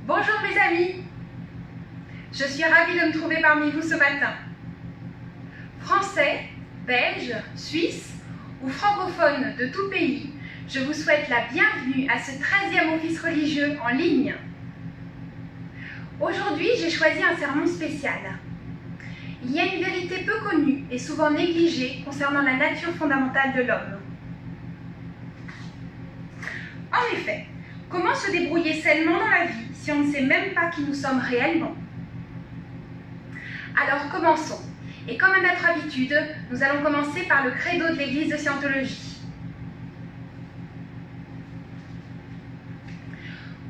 Bonjour mes amis, je suis ravie de me trouver parmi vous ce matin. Français, Belges, Suisses ou francophones de tout pays, je vous souhaite la bienvenue à ce 13e office religieux en ligne. Aujourd'hui, j'ai choisi un sermon spécial. Il y a une vérité peu connue et souvent négligée concernant la nature fondamentale de l'homme. En effet, comment se débrouiller sainement dans la vie si on ne sait même pas qui nous sommes réellement? Alors commençons. Et comme à notre habitude, nous allons commencer par le credo de l'Église de Scientologie.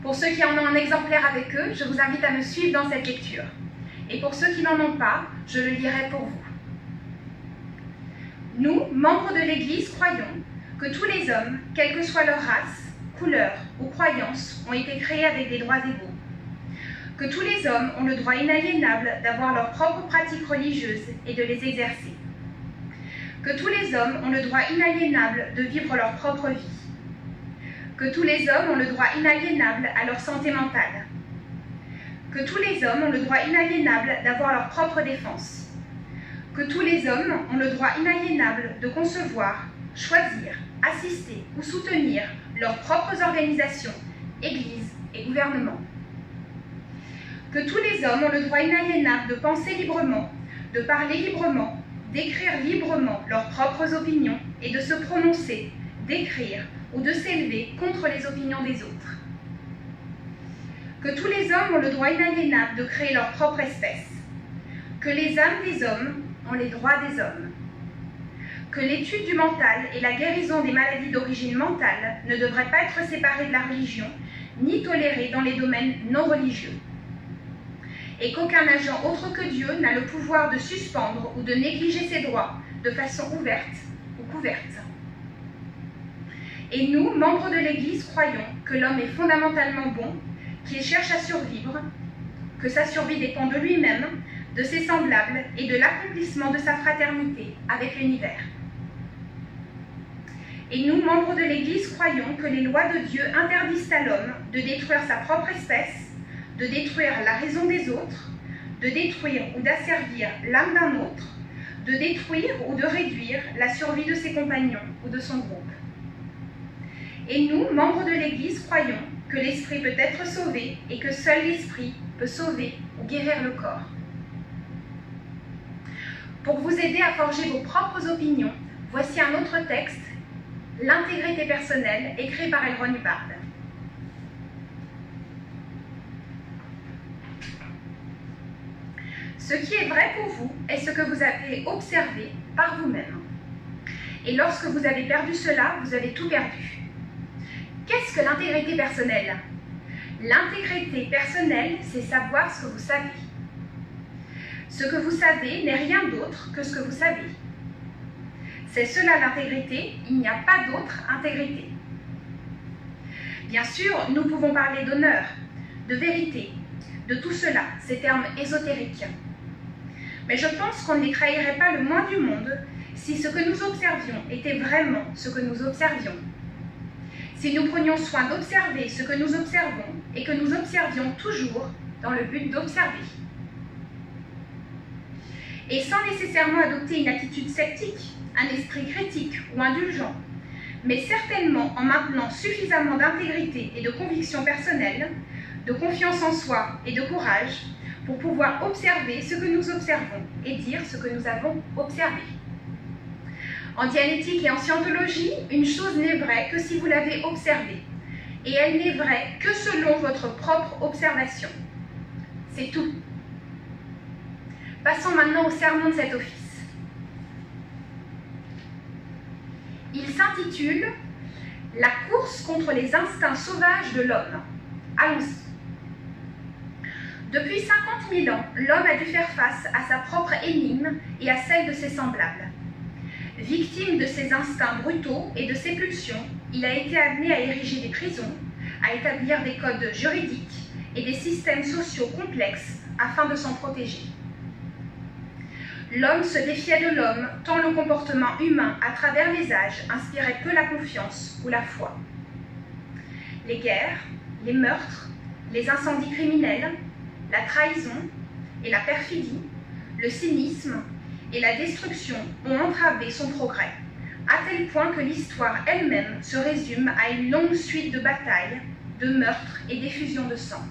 Pour ceux qui en ont un exemplaire avec eux, je vous invite à me suivre dans cette lecture. Et pour ceux qui n'en ont pas, je le lirai pour vous. Nous, membres de l'Église, croyons que tous les hommes, quelle que soit leur race, couleur ou croyance, ont été créés avec des droits égaux. Que tous les hommes ont le droit inaliénable d'avoir leurs propres pratiques religieuses et de les exercer. Que tous les hommes ont le droit inaliénable de vivre leur propre vie. Que tous les hommes ont le droit inaliénable à leur santé mentale. Que tous les hommes ont le droit inaliénable d'avoir leur propre défense. Que tous les hommes ont le droit inaliénable de concevoir, choisir, assister ou soutenir leurs propres organisations, églises et gouvernements. Que tous les hommes ont le droit inaliénable de penser librement, de parler librement, d'écrire librement leurs propres opinions et de se prononcer, d'écrire ou de s'élever contre les opinions des autres. Que tous les hommes ont le droit inaliénable de créer leur propre espèce. Que les âmes des hommes ont les droits des hommes. Que l'étude du mental et la guérison des maladies d'origine mentale ne devraient pas être séparées de la religion, ni tolérées dans les domaines non religieux. Et qu'aucun agent autre que Dieu n'a le pouvoir de suspendre ou de négliger ses droits de façon ouverte ou couverte. Et nous, membres de l'Église, croyons que l'homme est fondamentalement bon, qu'il cherche à survivre, que sa survie dépend de lui-même, de ses semblables et de l'accomplissement de sa fraternité avec l'univers. Et nous, membres de l'Église, croyons que les lois de Dieu interdisent à l'homme de détruire sa propre espèce, de détruire la raison des autres, de détruire ou d'asservir l'âme d'un autre, de détruire ou de réduire la survie de ses compagnons ou de son groupe. Et nous, membres de l'Église, croyons que l'esprit peut être sauvé et que seul l'esprit peut sauver ou guérir le corps. Pour vous aider à forger vos propres opinions, voici un autre texte, L'intégrité personnelle, écrit par L. Ron Hubbard. Ce qui est vrai pour vous est ce que vous avez observé par vous-même. Et lorsque vous avez perdu cela, vous avez tout perdu. Qu'est-ce que l'intégrité personnelle? L'intégrité personnelle, c'est savoir ce que vous savez. Ce que vous savez n'est rien d'autre que ce que vous savez. C'est cela l'intégrité, il n'y a pas d'autre intégrité. Bien sûr, nous pouvons parler d'honneur, de vérité, de tout cela, ces termes ésotériques. Mais je pense qu'on ne les trahirait pas le moins du monde si ce que nous observions était vraiment ce que nous observions. Si nous prenions soin d'observer ce que nous observons et que nous observions toujours dans le but d'observer. Et sans nécessairement adopter une attitude sceptique, un esprit critique ou indulgent, mais certainement en maintenant suffisamment d'intégrité et de conviction personnelle, de confiance en soi et de courage pour pouvoir observer ce que nous observons et dire ce que nous avons observé. En dianétique et en scientologie, une chose n'est vraie que si vous l'avez observée, et elle n'est vraie que selon votre propre observation. C'est tout. Passons maintenant au sermon de cet office. Il s'intitule « La course contre les instincts sauvages de l'homme ». Allons-y. Depuis 50 000 ans, l'homme a dû faire face à sa propre énigme et à celle de ses semblables. Victime de ses instincts brutaux et de ses pulsions, il a été amené à ériger des prisons, à établir des codes juridiques et des systèmes sociaux complexes afin de s'en protéger. L'homme se défiait de l'homme, tant le comportement humain à travers les âges inspirait peu la confiance ou la foi. Les guerres, les meurtres, les incendies criminels, la trahison et la perfidie, le cynisme et la destruction ont entravé son progrès, à tel point que l'histoire elle-même se résume à une longue suite de batailles, de meurtres et d'effusions de sang.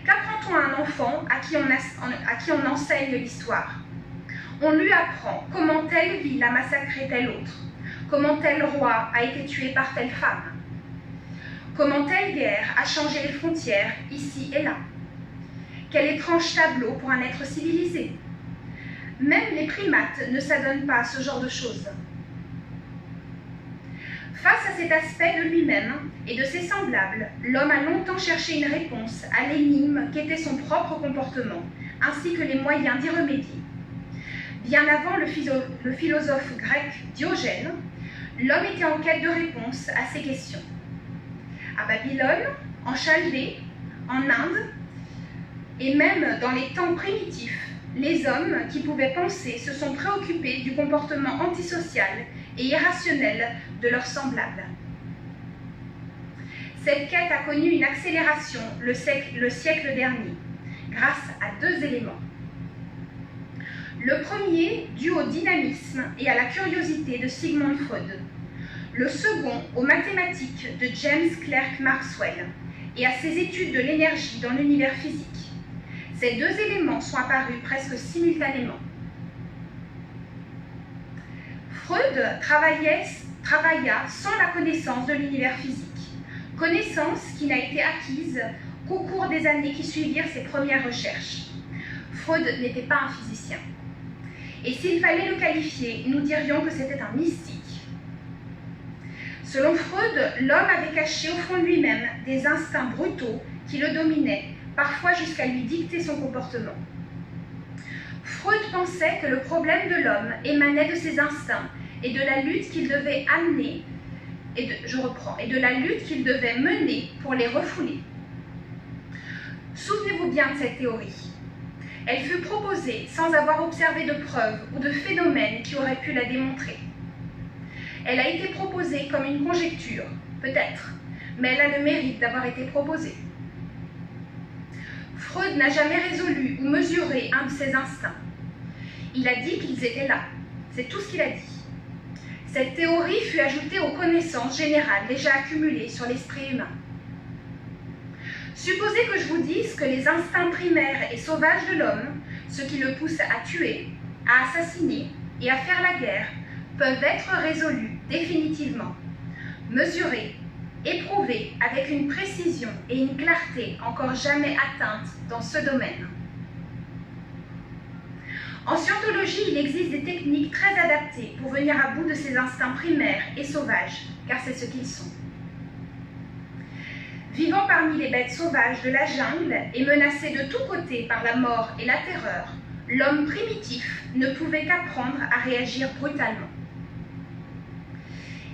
Qu'apprend-on à un enfant à qui on enseigne l'histoire? On lui apprend comment telle ville a massacré tel autre, comment tel roi a été tué par telle femme, comment telle guerre a changé les frontières ici et là. Quel étrange tableau pour un être civilisé. Même les primates ne s'adonnent pas à ce genre de choses. Face à cet aspect de lui-même et de ses semblables, l'homme a longtemps cherché une réponse à l'énigme qu'était son propre comportement, ainsi que les moyens d'y remédier. Bien avant le philosophe grec Diogène, l'homme était en quête de réponses à ces questions. À Babylone, en Chaldée, en Inde, et même dans les temps primitifs, les hommes qui pouvaient penser se sont préoccupés du comportement antisocial et irrationnel de leurs semblables. Cette quête a connu une accélération le siècle dernier, grâce à deux éléments. Le premier dû au dynamisme et à la curiosité de Sigmund Freud, le second aux mathématiques de James Clerk Maxwell et à ses études de l'énergie dans l'univers physique. Ces deux éléments sont apparus presque simultanément. Freud travailla sans la connaissance de l'univers physique, connaissance qui n'a été acquise qu'au cours des années qui suivirent ses premières recherches. Freud n'était pas un physicien. Et s'il fallait le qualifier, nous dirions que c'était un mystique. Selon Freud, l'homme avait caché au fond de lui-même des instincts brutaux qui le dominaient, parfois jusqu'à lui dicter son comportement. Freud pensait que le problème de l'homme émanait de ses instincts et de la lutte qu'il devait amener, et de la lutte qu'il devait mener pour les refouler. Souvenez-vous bien de cette théorie. Elle fut proposée sans avoir observé de preuves ou de phénomènes qui auraient pu la démontrer. Elle a été proposée comme une conjecture, peut-être, mais elle a le mérite d'avoir été proposée. Freud n'a jamais résolu ou mesuré un de ses instincts. Il a dit qu'ils étaient là. C'est tout ce qu'il a dit. Cette théorie fut ajoutée aux connaissances générales déjà accumulées sur l'esprit humain. Supposez que je vous dise que les instincts primaires et sauvages de l'homme, ce qui le pousse à tuer, à assassiner et à faire la guerre, peuvent être résolus définitivement, mesurés, éprouvés avec une précision et une clarté encore jamais atteintes dans ce domaine. En scientologie, il existe des techniques très adaptées pour venir à bout de ces instincts primaires et sauvages, car c'est ce qu'ils sont. Vivant parmi les bêtes sauvages de la jungle et menacé de tous côtés par la mort et la terreur, l'homme primitif ne pouvait qu'apprendre à réagir brutalement.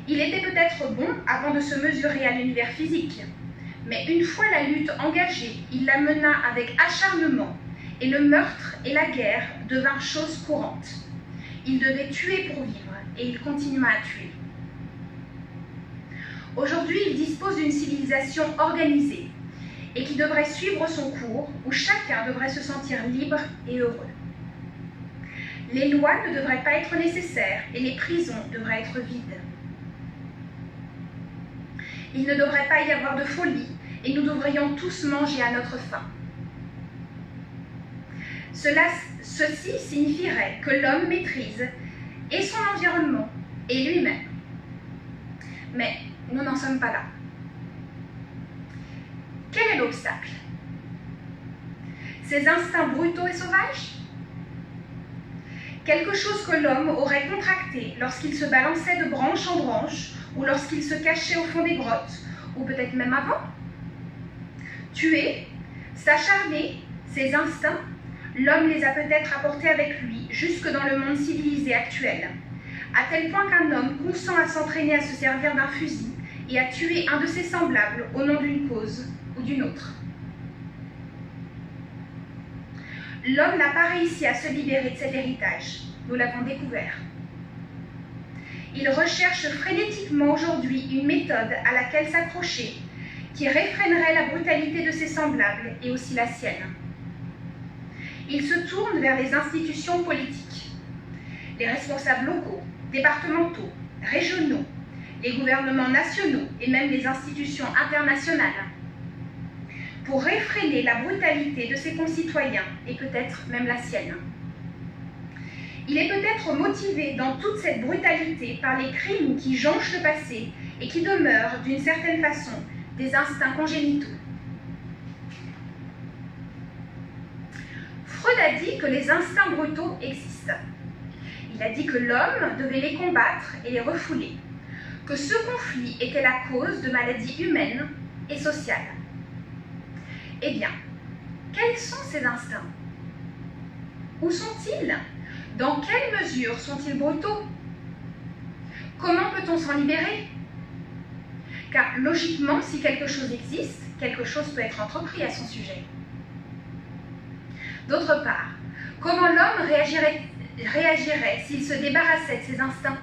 Il était peut-être bon avant de se mesurer à l'univers physique, mais une fois la lutte engagée, il la mena avec acharnement et le meurtre et la guerre devinrent chose courante. Il devait tuer pour vivre et il continua à tuer. Aujourd'hui, il dispose d'une civilisation organisée et qui devrait suivre son cours, où chacun devrait se sentir libre et heureux. Les lois ne devraient pas être nécessaires et les prisons devraient être vides. Il ne devrait pas y avoir de folie et nous devrions tous manger à notre faim. Ceci signifierait que l'homme maîtrise et son environnement et lui-même. Mais nous n'en sommes pas là. Quel est l'obstacle? Ces instincts brutaux et sauvages? Quelque chose que l'homme aurait contracté lorsqu'il se balançait de branche en branche ou lorsqu'il se cachait au fond des grottes, ou peut-être même avant. Tuer, s'acharner, ces instincts, l'homme les a peut-être apportés avec lui jusque dans le monde civilisé actuel, à tel point qu'un homme consent à s'entraîner à se servir d'un fusil et à tuer un de ses semblables au nom d'une cause ou d'une autre. L'homme n'a pas réussi à se libérer de cet héritage, nous l'avons découvert. Il recherche frénétiquement aujourd'hui une méthode à laquelle s'accrocher qui réfrénerait la brutalité de ses semblables et aussi la sienne. Il se tourne vers les institutions politiques, les responsables locaux, départementaux, régionaux, les gouvernements nationaux et même les institutions internationales, pour réfréner la brutalité de ses concitoyens et peut-être même la sienne. Il est peut-être motivé dans toute cette brutalité par les crimes qui jonchent le passé et qui demeurent, d'une certaine façon, des instincts congénitaux. Freud a dit que les instincts brutaux existent. Il a dit que l'homme devait les combattre et les refouler, que ce conflit était la cause de maladies humaines et sociales. Eh bien, quels sont ces instincts? Où sont-ils? Dans quelle mesure sont-ils brutaux? Comment peut-on s'en libérer? Car logiquement, si quelque chose existe, quelque chose peut être entrepris à son sujet. D'autre part, comment l'homme réagirait s'il se débarrassait de ses instincts?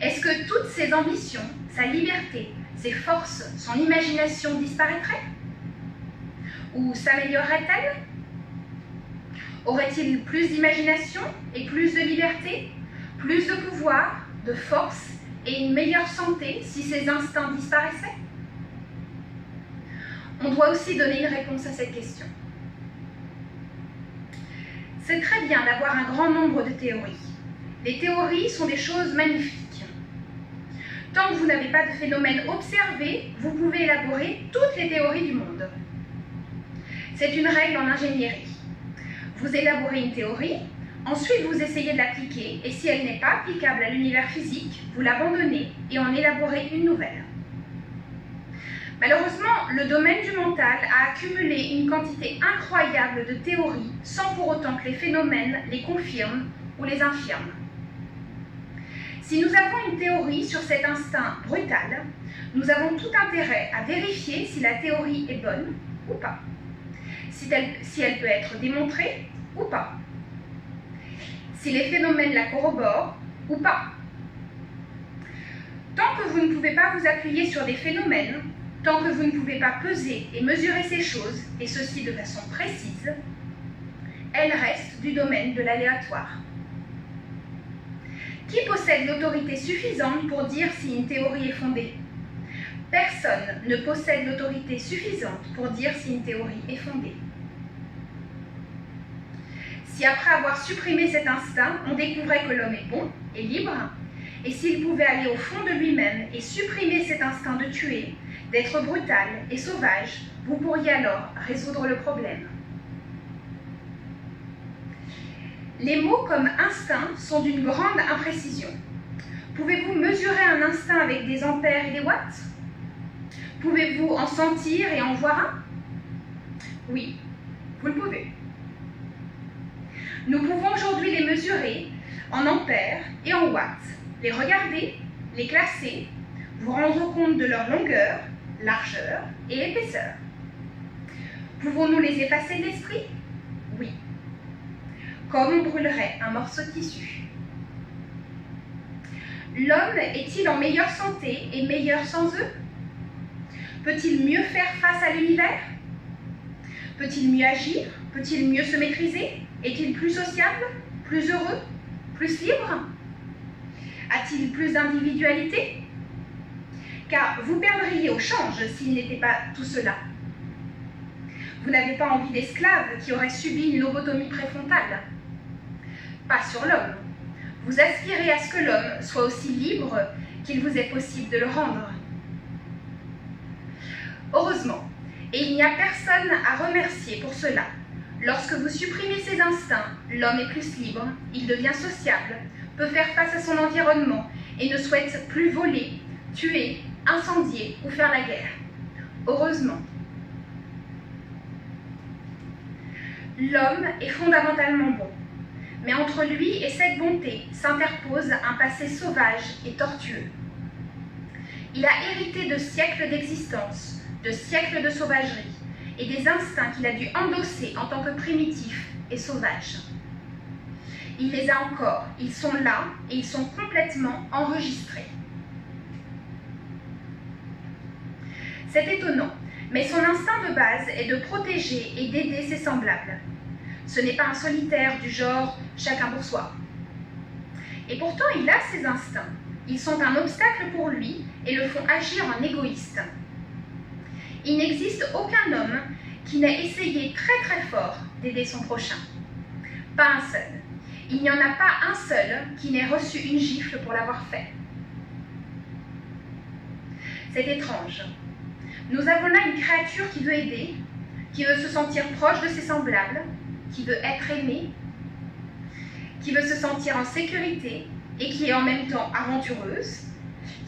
Est-ce que toutes ses ambitions, sa liberté, ses forces, son imagination disparaîtraient? Ou s'améliorerait-elle? Aurait-il plus d'imagination et plus de liberté, plus de pouvoir, de force et une meilleure santé si ses instincts disparaissaient? On doit aussi donner une réponse à cette question. C'est très bien d'avoir un grand nombre de théories. Les théories sont des choses magnifiques. Tant que vous n'avez pas de phénomène observé, vous pouvez élaborer toutes les théories du monde. C'est une règle en ingénierie. Vous élaborez une théorie, ensuite vous essayez de l'appliquer, et si elle n'est pas applicable à l'univers physique, vous l'abandonnez et en élaborez une nouvelle. Malheureusement, le domaine du mental a accumulé une quantité incroyable de théories sans pour autant que les phénomènes les confirment ou les infirment. Si nous avons une théorie sur cet instinct brutal, nous avons tout intérêt à vérifier si la théorie est bonne ou pas, si elle peut être démontrée ou pas, si les phénomènes la corroborent ou pas. Tant que vous ne pouvez pas vous appuyer sur des phénomènes, tant que vous ne pouvez pas peser et mesurer ces choses, et ceci de façon précise, elles restent du domaine de l'aléatoire. Qui possède l'autorité suffisante pour dire si une théorie est fondée? Personne ne possède l'autorité suffisante pour dire si une théorie est fondée. Si après avoir supprimé cet instinct, on découvrait que l'homme est bon et libre, et s'il pouvait aller au fond de lui-même et supprimer cet instinct de tuer, d'être brutal et sauvage, vous pourriez alors résoudre le problème. Les mots comme instinct sont d'une grande imprécision. Pouvez-vous mesurer un instinct avec des ampères et des watts? Pouvez-vous en sentir et en voir un? Oui, vous le pouvez. Nous pouvons aujourd'hui les mesurer en ampères et en watts, les regarder, les classer, vous rendre compte de leur longueur, largeur et épaisseur. Pouvons-nous les effacer de l'esprit? Oui. Comme on brûlerait un morceau de tissu. L'homme est-il en meilleure santé et meilleur sans eux? Peut-il mieux faire face à l'univers? Peut-il mieux agir? Peut-il mieux se maîtriser? Est-il plus sociable? Plus heureux? Plus libre? A-t-il plus d'individualité? Car vous perdriez au change s'il n'était pas tout cela. Vous n'avez pas envie d'esclaves qui auraient subi une lobotomie préfrontale. Pas sur l'homme. Vous aspirez à ce que l'homme soit aussi libre qu'il vous est possible de le rendre. Heureusement, et il n'y a personne à remercier pour cela, lorsque vous supprimez ses instincts, l'homme est plus libre, il devient sociable, peut faire face à son environnement et ne souhaite plus voler, tuer, incendier ou faire la guerre. Heureusement. L'homme est fondamentalement bon, mais entre lui et cette bonté s'interpose un passé sauvage et tortueux. Il a hérité de siècles d'existence, de siècles de sauvagerie et des instincts qu'il a dû endosser en tant que primitif et sauvage. Il les a encore, ils sont là et ils sont complètement enregistrés. C'est étonnant, mais son instinct de base est de protéger et d'aider ses semblables. Ce n'est pas un solitaire du genre « chacun pour soi ». Et pourtant, il a ses instincts. Ils sont un obstacle pour lui et le font agir en égoïste. Il n'existe aucun homme qui n'ait essayé très fort d'aider son prochain. Pas un seul. Il n'y en a pas un seul qui n'ait reçu une gifle pour l'avoir fait. C'est étrange. Nous avons là une créature qui veut aider, qui veut se sentir proche de ses semblables, qui veut être aimée, qui veut se sentir en sécurité et qui est en même temps aventureuse,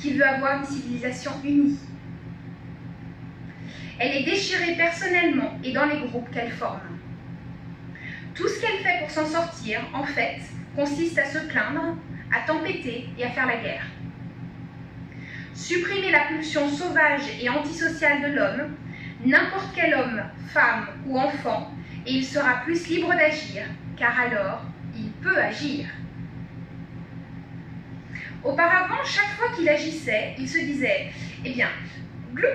qui veut avoir une civilisation unie. Elle est déchirée personnellement et dans les groupes qu'elle forme. Tout ce qu'elle fait pour s'en sortir, en fait, consiste à se plaindre, à tempêter et à faire la guerre. Supprimer la pulsion sauvage et antisociale de l'homme, n'importe quel homme, femme ou enfant, et il sera plus libre d'agir, car alors, il peut agir. Auparavant, chaque fois qu'il agissait, il se disait « Eh bien, gloup,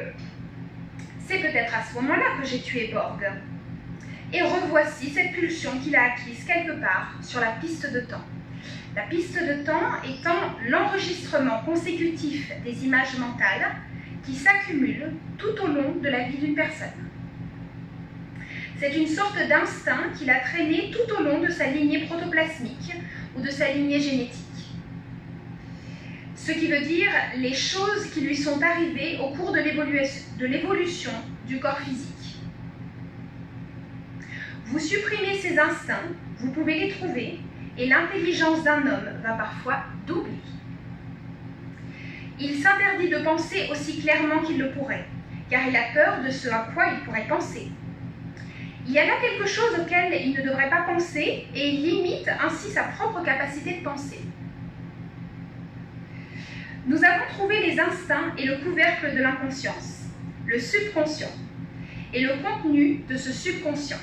c'est peut-être à ce moment-là que j'ai tué Borg. » Et revoici cette pulsion qu'il a acquise quelque part sur la piste de temps. La piste de temps étant l'enregistrement consécutif des images mentales qui s'accumulent tout au long de la vie d'une personne. C'est une sorte d'instinct qu'il a traîné tout au long de sa lignée protoplasmique ou de sa lignée génétique. Ce qui veut dire les choses qui lui sont arrivées au cours de l'évolution du corps physique. Vous supprimez ces instincts, vous pouvez les trouver, et l'intelligence d'un homme va parfois doubler. Il s'interdit de penser aussi clairement qu'il le pourrait, car il a peur de ce à quoi il pourrait penser. Il y a là quelque chose auquel il ne devrait pas penser, et il limite ainsi sa propre capacité de penser. Nous avons trouvé les instincts et le couvercle de l'inconscience, le subconscient, et le contenu de ce subconscient.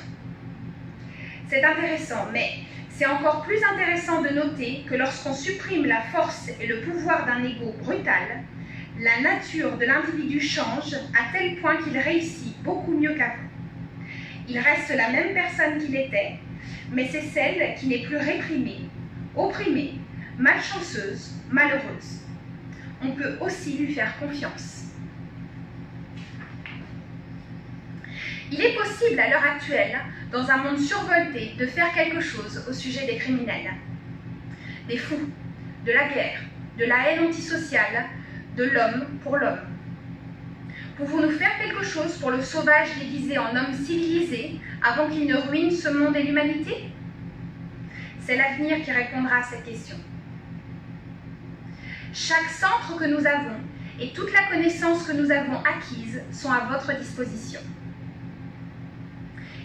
C'est intéressant, mais c'est encore plus intéressant de noter que lorsqu'on supprime la force et le pouvoir d'un ego brutal, la nature de l'individu change à tel point qu'il réussit beaucoup mieux qu'avant. Il reste la même personne qu'il était, mais c'est celle qui n'est plus réprimée, opprimée, malchanceuse, malheureuse. On peut aussi lui faire confiance. Il est possible à l'heure actuelle, dans un monde survolté, de faire quelque chose au sujet des criminels, des fous, de la guerre, de la haine antisociale, de l'homme pour l'homme. Pouvons-nous faire quelque chose pour le sauvage déguisé en homme civilisé avant qu'il ne ruine ce monde et l'humanité? C'est l'avenir qui répondra à cette question. Chaque centre que nous avons et toute la connaissance que nous avons acquise sont à votre disposition.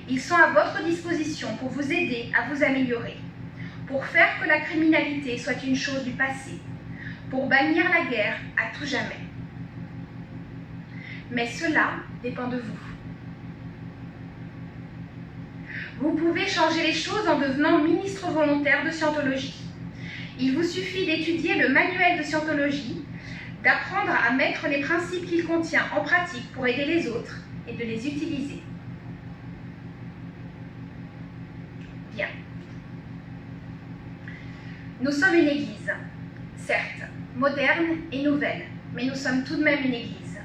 Ils sont à votre disposition pour vous aider à vous améliorer, pour faire que la criminalité soit une chose du passé, pour bannir la guerre à tout jamais. Mais cela dépend de vous. Vous pouvez changer les choses en devenant ministre volontaire de scientologie. Il vous suffit d'étudier le manuel de scientologie, d'apprendre à mettre les principes qu'il contient en pratique pour aider les autres et de les utiliser. Bien. Nous sommes une église, certes, moderne et nouvelle, mais nous sommes tout de même une église.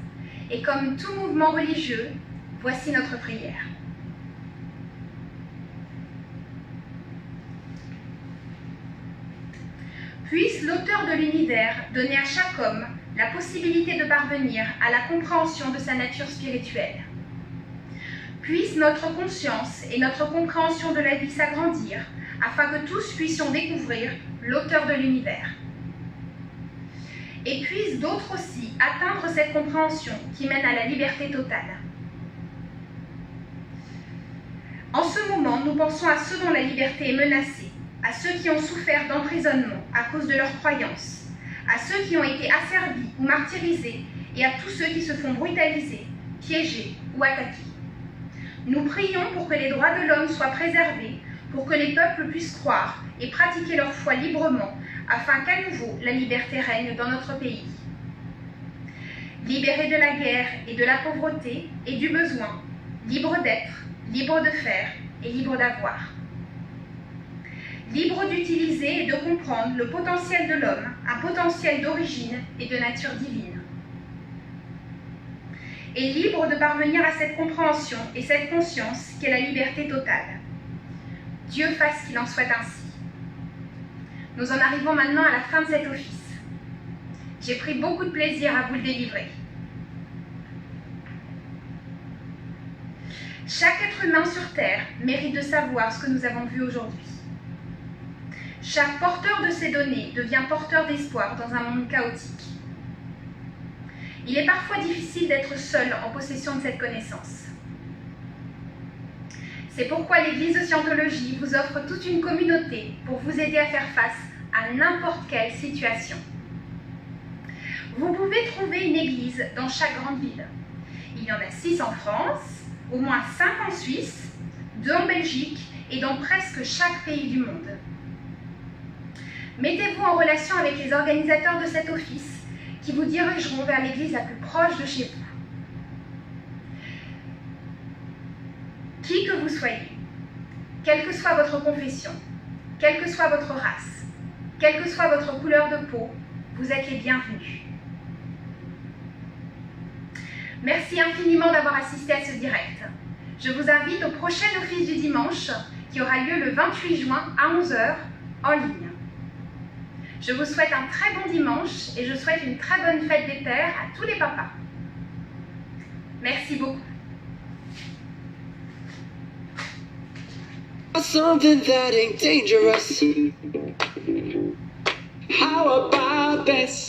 Et comme tout mouvement religieux, voici notre prière. Puisse l'auteur de l'univers donner à chaque homme la possibilité de parvenir à la compréhension de sa nature spirituelle. Puisse notre conscience et notre compréhension de la vie s'agrandir afin que tous puissions découvrir l'auteur de l'univers. Et puissent d'autres aussi atteindre cette compréhension qui mène à la liberté totale. En ce moment, nous pensons à ceux dont la liberté est menacée, à ceux qui ont souffert d'emprisonnement à cause de leurs croyances, à ceux qui ont été asservis ou martyrisés et à tous ceux qui se font brutaliser, piéger ou attaquer. Nous prions pour que les droits de l'homme soient préservés, pour que les peuples puissent croire et pratiquer leur foi librement, afin qu'à nouveau la liberté règne dans notre pays. libérés de la guerre et de la pauvreté et du besoin, libres d'être, libres de faire et libres d'avoir. Libres d'utiliser et de comprendre le potentiel de l'homme, un potentiel d'origine et de nature divine. Et libres de parvenir à cette compréhension et cette conscience qu'est la liberté totale. Dieu fasse qu'il en soit ainsi. Nous en arrivons maintenant à la fin de cet office. J'ai pris beaucoup de plaisir à vous le délivrer. Chaque être humain sur Terre mérite de savoir ce que nous avons vu aujourd'hui. Chaque porteur de ces données devient porteur d'espoir dans un monde chaotique. Il est parfois difficile d'être seul en possession de cette connaissance. C'est pourquoi l'Église de Scientologie vous offre toute une communauté pour vous aider à faire face à n'importe quelle situation. Vous pouvez trouver une église dans chaque grande ville. Il y en a 6 en France, au moins 5 en Suisse, 2 en Belgique et dans presque chaque pays du monde. Mettez-vous en relation avec les organisateurs de cet office qui vous dirigeront vers l'église la plus proche de chez vous. Qui que vous soyez, quelle que soit votre confession, quelle que soit votre race, quelle que soit votre couleur de peau, vous êtes les bienvenus. Merci infiniment d'avoir assisté à ce direct. Je vous invite au prochain office du dimanche qui aura lieu le 28 juin à 11 h en ligne. Je vous souhaite un très bon dimanche et je souhaite une très bonne fête des pères à tous les papas. Merci beaucoup. Something that ain't dangerous. How about this?